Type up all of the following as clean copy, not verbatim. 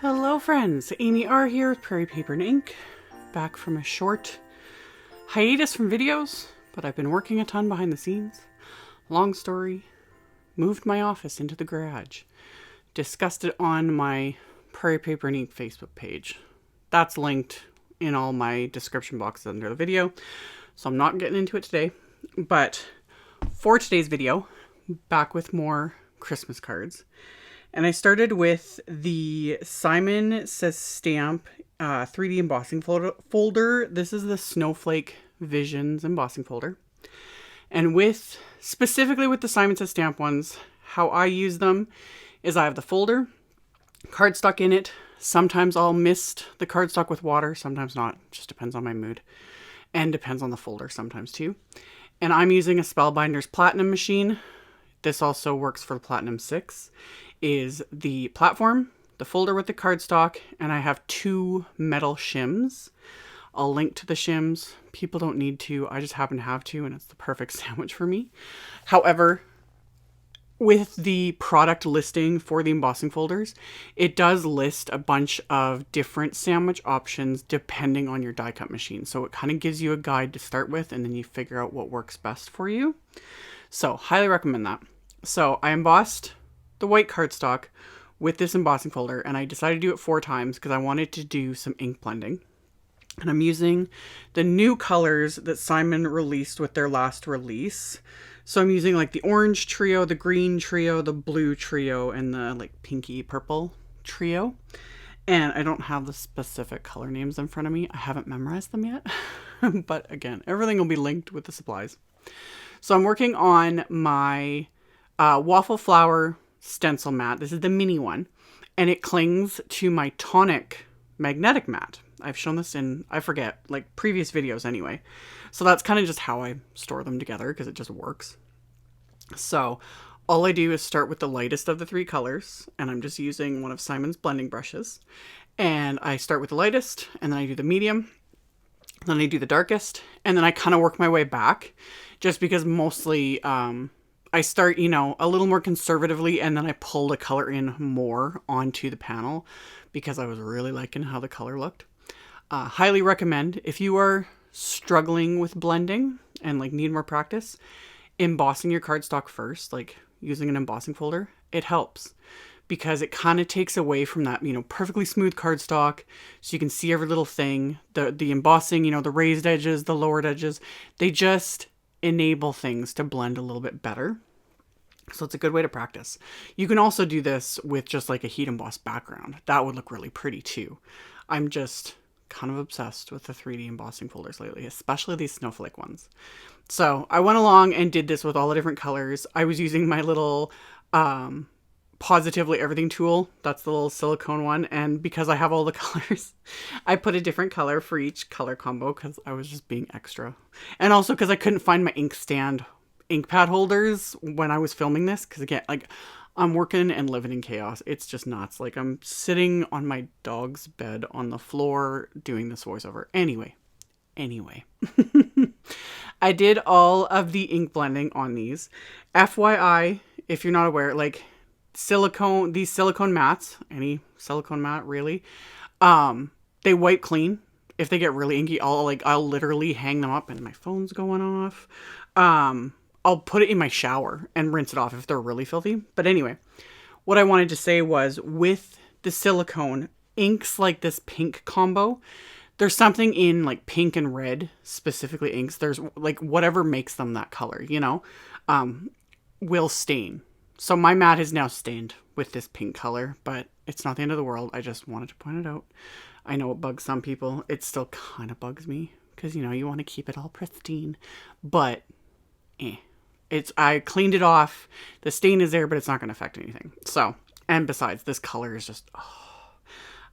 Hello friends, AmyR here with Prairie Paper and Ink, back from a short hiatus from videos, but I've been working a ton behind the scenes. Long story, moved my office into the garage, discussed it on my Prairie Paper and Ink Facebook page. That's linked in all my description boxes under the video, so I'm not getting into it today, but for today's video, back with more Christmas cards. And I started with the Simon Says Stamp 3D embossing folder. This is the Snowflake Visions embossing folder. And specifically with the Simon Says Stamp ones, how I use them is I have the folder, cardstock in it. Sometimes I'll mist the cardstock with water, sometimes not. Just depends on my mood. And depends on the folder sometimes too. And I'm using a Spellbinders Platinum machine. This also works for the Platinum 6. Is the platform, the folder with the cardstock, and I have 2 metal shims. I'll link to the shims. People don't need to. I just happen to have 2, and it's the perfect sandwich for me. However, with the product listing for the embossing folders, it does list a bunch of different sandwich options depending on your die cut machine. So it kind of gives you a guide to start with, and then you figure out what works best for you. So highly recommend that. So I embossed the white cardstock with this embossing folder, and I decided to do it 4 times because I wanted to do some ink blending. And I'm using the new colors that Simon released with their last release. So I'm using like the orange trio, the green trio, the blue trio, and the like pinky purple trio. And I don't have the specific color names in front of me. I haven't memorized them yet. But again, everything will be linked with the supplies. So I'm working on my Waffle Flower stencil mat. This is the mini one, and it clings to my Tonic magnetic mat. I've shown this in, I forget, like previous videos anyway. So that's kind of just how I store them together because it just works. So all I do is start with the lightest of the 3 colors, and I'm just using one of Simon's blending brushes. And I start with the lightest, and then I do the medium, then I do the darkest, and then I kind of work my way back just because mostly I start, a little more conservatively, and then I pull the color in more onto the panel because I was really liking how the color looked. Highly recommend, if you are struggling with blending and like need more practice, embossing your cardstock first, like using an embossing folder, it helps because it kind of takes away from that, perfectly smooth cardstock so you can see every little thing. The embossing, the raised edges, the lowered edges, they just enable things to blend a little bit better. So it's a good way to practice. You can also do this with just like a heat emboss background. That would look really pretty too. I'm just kind of obsessed with the 3D embossing folders lately, especially these Snowflake ones. So I went along and did this with all the different colors. I was using my little Pawsitively everything tool. That's the little silicone one. And because I have all the colors, I put a different color for each color combo because I was just being extra. And also because I couldn't find my ink stand ink pad holders when I was filming this. Because again, like I'm working and living in chaos. It's just nuts. Like I'm sitting on my dog's bed on the floor doing this voiceover. Anyway. I did all of the ink blending on these. FYI, if you're not aware, like these silicone mats, any silicone mat really, they wipe clean. If they get really inky, I'll literally hang them up and my phone's going off. I'll put it in my shower and rinse it off if they're really filthy. But anyway, what I wanted to say was with the silicone inks, like this pink combo, there's something in like pink and red, specifically inks. There's like whatever makes them that color, will stain. So my mat is now stained with this pink color, but it's not the end of the world. I just wanted to point it out. I know it bugs some people. It still kind of bugs me because, you want to keep it all pristine. But, I cleaned it off. The stain is there, but it's not going to affect anything. So, and besides, this color is just,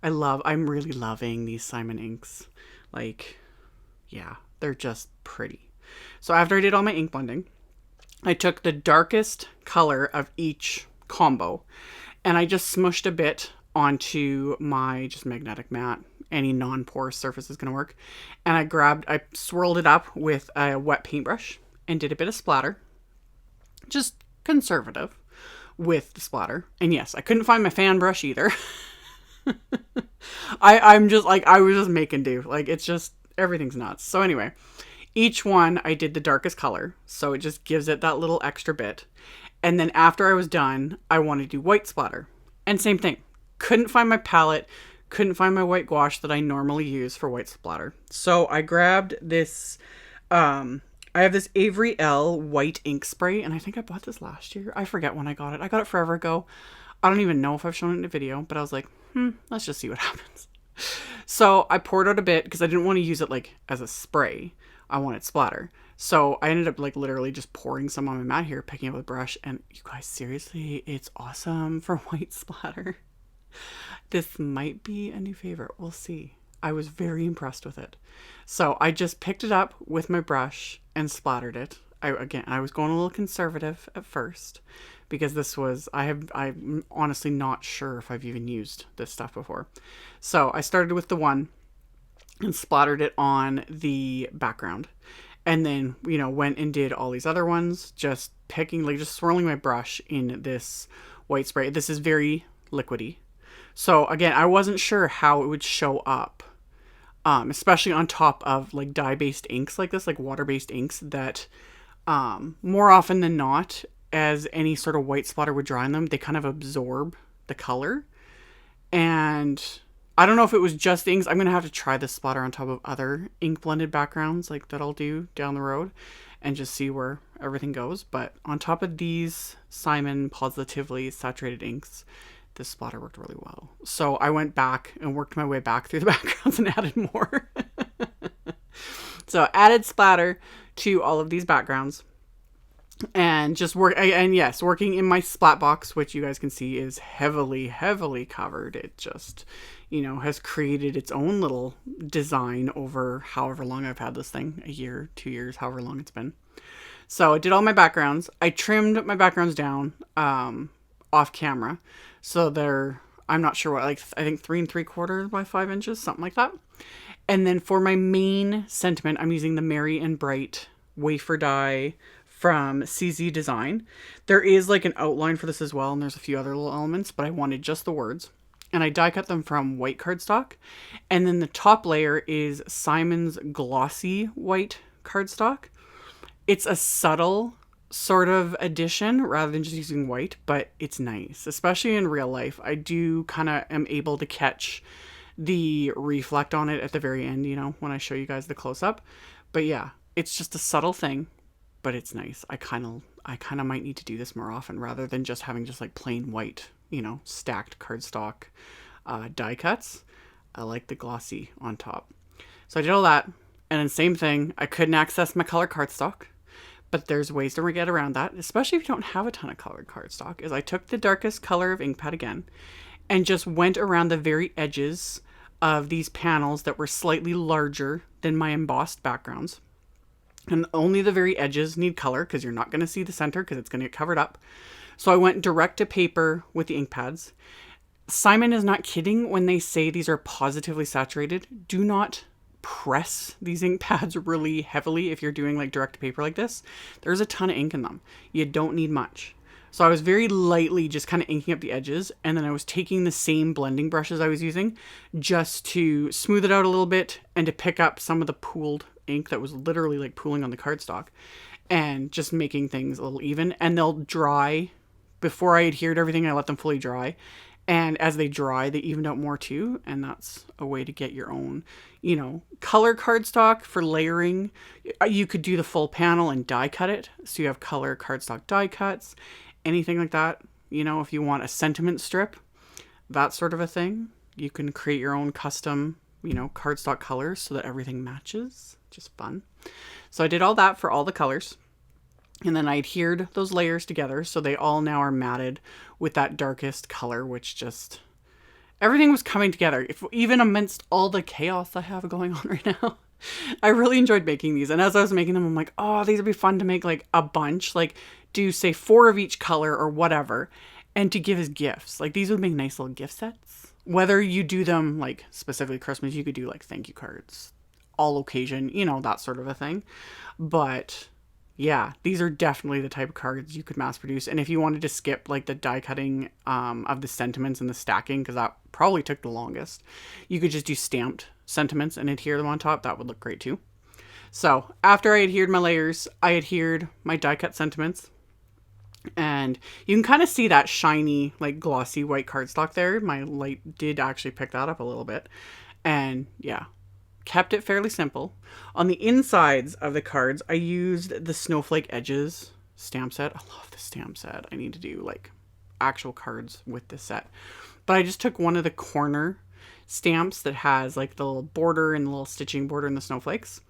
I'm really loving these Simon inks. Like, yeah, they're just pretty. So after I did all my ink blending, I took the darkest color of each combo and I just smushed a bit onto my just magnetic mat. Any non-porous surface is going to work. And I swirled it up with a wet paintbrush and did a bit of splatter. Just conservative with the splatter. And yes, I couldn't find my fan brush either. I'm just like, I was just making do. Like, it's just, everything's nuts. So anyway, each one I did the darkest color. So it just gives it that little extra bit. And then after I was done, I wanted to do white splatter. And same thing. Couldn't find my palette. Couldn't find my white gouache that I normally use for white splatter. So I grabbed this, I have this Avery L white ink spray. And I think I bought this last year. I forget when I got it. I got it forever ago. I don't even know if I've shown it in a video. But I was like, let's just see what happens. So I poured out a bit because I didn't want to use it like as a spray. I wanted splatter. So I ended up like literally just pouring some on my mat here, picking up a brush. And you guys, seriously, it's awesome for white splatter. This might be a new favorite. We'll see. I was very impressed with it. So I just picked it up with my brush and splattered it. I was going a little conservative at first because this was, I'm honestly not sure if I've even used this stuff before. So I started with the one and splattered it on the background. And then, went and did all these other ones, just swirling my brush in this white spray. This is very liquidy. So again, I wasn't sure how it would show up, especially on top of like dye-based inks like this, like water-based inks that more often than not, as any sort of white splatter would dry on them, they kind of absorb the color. And I don't know if it was just the inks. I'm going to have to try this splatter on top of other ink blended backgrounds like that I'll do down the road and just see where everything goes. But on top of these Simon Pawsitively saturated inks, this splatter worked really well. So I went back and worked my way back through the backgrounds and added more. So added splatter to all of these backgrounds and just working in my splat box, which you guys can see is heavily, heavily covered. It just, has created its own little design over however long I've had this thing, a year, 2 years, however long it's been. So I did all my backgrounds. I trimmed my backgrounds down off camera. So I'm not sure what, like, I think 3 3/4 by 5 inches, something like that. And then for my main sentiment, I'm using the Merry and Bright wafer die from CZ Design. There is like an outline for this as well, and there's a few other little elements, but I wanted just the words. And I die cut them from white cardstock. And then the top layer is Simon's glossy white cardstock. It's a subtle sort of addition rather than just using white, but it's nice, especially in real life. I do kind of am able to catch the reflect on it at the very end, when I show you guys the close-up. But yeah, it's just a subtle thing, but it's nice. I kind of might need to do this more often rather than just having just like plain white, stacked cardstock die cuts. I like the glossy on top. So I did all that, and then same thing, I couldn't access my color cardstock. But there's ways to get around that, especially if you don't have a ton of colored cardstock, is I took the darkest color of ink pad again and just went around the very edges of these panels that were slightly larger than my embossed backgrounds. And only the very edges need color because you're not going to see the center because it's going to get covered up. So I went direct to paper with the ink pads. Simon is not kidding when they say these are positively saturated. Do not press these ink pads really heavily if you're doing like direct to paper like this. There's a ton of ink in them. You don't need much. So I was very lightly just kind of inking up the edges, and then I was taking the same blending brushes I was using just to smooth it out a little bit and to pick up some of the pooled ink that was literally like pooling on the cardstock and just making things a little even. And they'll dry. Before I adhered everything, I let them fully dry. And as they dry, they even out more too. And that's a way to get your own, color cardstock for layering. You could do the full panel and die cut it. So you have color cardstock die cuts, anything like that. If you want a sentiment strip, that sort of a thing, you can create your own custom, cardstock colors so that everything matches. Just fun. So I did all that for all the colors. And then I adhered those layers together so they all now are matted with that darkest color, which just, everything was coming together. Even amidst all the chaos I have going on right now, I really enjoyed making these. And as I was making them, I'm like, oh, these would be fun to make like a bunch, like do say 4 of each color or whatever, and to give as gifts. Like these would make nice little gift sets. Whether you do them like specifically Christmas, you could do like thank you cards, all occasion, that sort of a thing. But yeah, these are definitely the type of cards you could mass produce. And if you wanted to skip like the die cutting of the sentiments and the stacking, because that probably took the longest, you could just do stamped sentiments and adhere them on top. That would look great too. So after I adhered my layers, I adhered my die cut sentiments. And you can kind of see that shiny, like glossy white cardstock there. My light did actually pick that up a little bit. And yeah, kept it fairly simple. On the insides of the cards, I used the Snowflake Edges stamp set. I love the stamp set. I need to do like actual cards with this set. But I just took one of the corner stamps that has like the little border and the little stitching border and the snowflakes.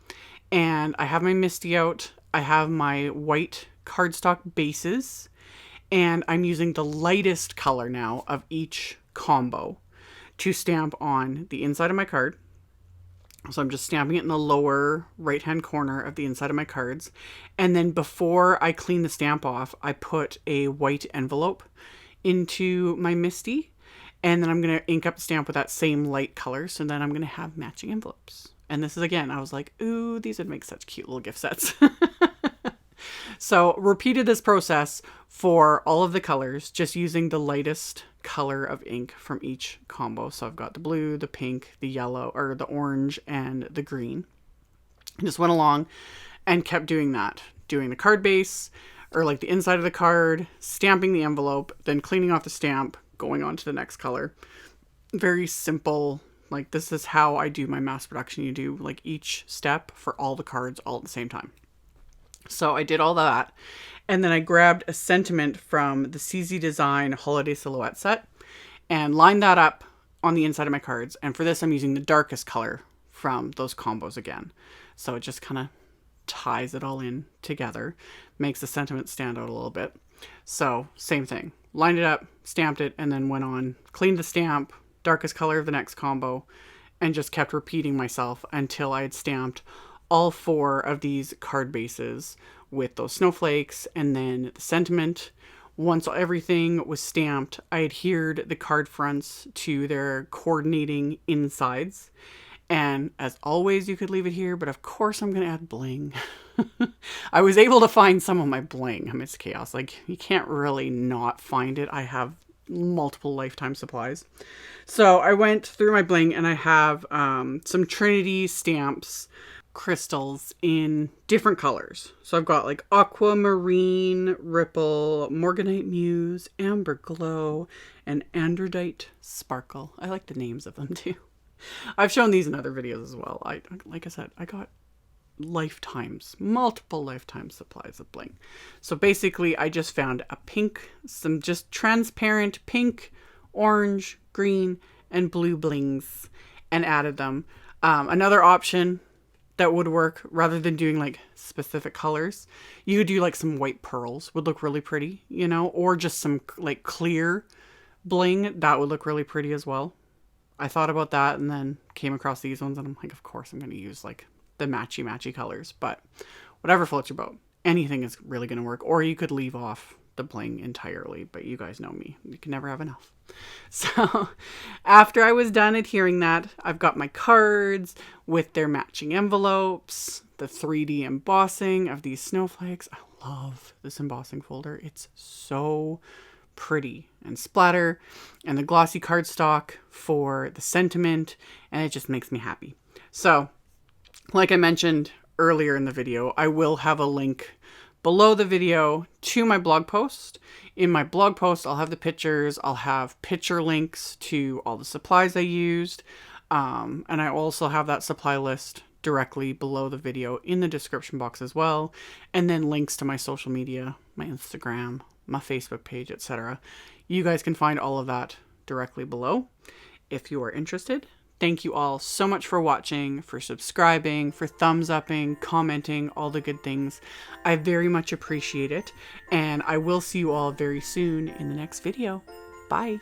And I have my Misty out. I have my white cardstock bases. And I'm using the lightest color now of each combo to stamp on the inside of my card. So I'm just stamping it in the lower right-hand corner of the inside of my cards. And then before I clean the stamp off, I put a white envelope into my Misty. And then I'm going to ink up the stamp with that same light color. So then I'm going to have matching envelopes. And this is, again, I was like, ooh, these would make such cute little gift sets. So repeated this process for all of the colors, just using the lightest color of ink from each combo. So I've got the blue, the pink, the yellow, or the orange, and the green. I just went along and kept doing that. Doing the card base, or like the inside of the card, stamping the envelope, then cleaning off the stamp, going on to the next color. Very simple. Like, this is how I do my mass production. You do like each step for all the cards all at the same time. So I did all that. And then I grabbed a sentiment from the CZ Design Holiday Silhouette set and lined that up on the inside of my cards. And for this, I'm using the darkest color from those combos again. So it just kind of ties it all in together, makes the sentiment stand out a little bit. So same thing, lined it up, stamped it, and then went on, cleaned the stamp, darkest color of the next combo, and just kept repeating myself until I had stamped all 4 of these card bases with those snowflakes and then the sentiment. Once everything was stamped, I adhered the card fronts to their coordinating insides. And as always, you could leave it here, but of course I'm going to add bling. I was able to find some of my bling amidst chaos. Like, you can't really not find it. I have multiple lifetime supplies. So I went through my bling and I have some Trinity stamps, crystals in different colors. So I've got like aquamarine, ripple, morganite muse, amber glow, and androdite sparkle. I like the names of them too. I've shown these in other videos as well. Like I said, I got multiple lifetime supplies of bling. So basically I just found a pink, some just transparent pink, orange, green, and blue blings and added them. Another option that would work, rather than doing like specific colors, you could do like some white pearls, would look really pretty, you know, or just some like clear bling that would look really pretty as well. I thought about that and then came across these ones and I'm like, of course I'm going to use like the matchy colors, but whatever floats your boat, anything is really going to work. Or you could leave off the bling entirely, but you guys know me, you can never have enough. So after I was done adhering that, I've got my cards with their matching envelopes, the 3D embossing of these snowflakes. I love this embossing folder. It's so pretty and splatter, and the glossy cardstock for the sentiment, and it just makes me happy. So like I mentioned earlier in the video, I will have a link below the video to my blog post. In my blog post, I'll have the pictures. I'll have picture links to all the supplies I used. And I also have that supply list directly below the video in the description box as well. And then links to my social media, my Instagram, my Facebook page, etc. You guys can find all of that directly below if you are interested. Thank you all so much for watching, for subscribing, for thumbs upping, commenting, all the good things. I very much appreciate it. And I will see you all very soon in the next video. Bye.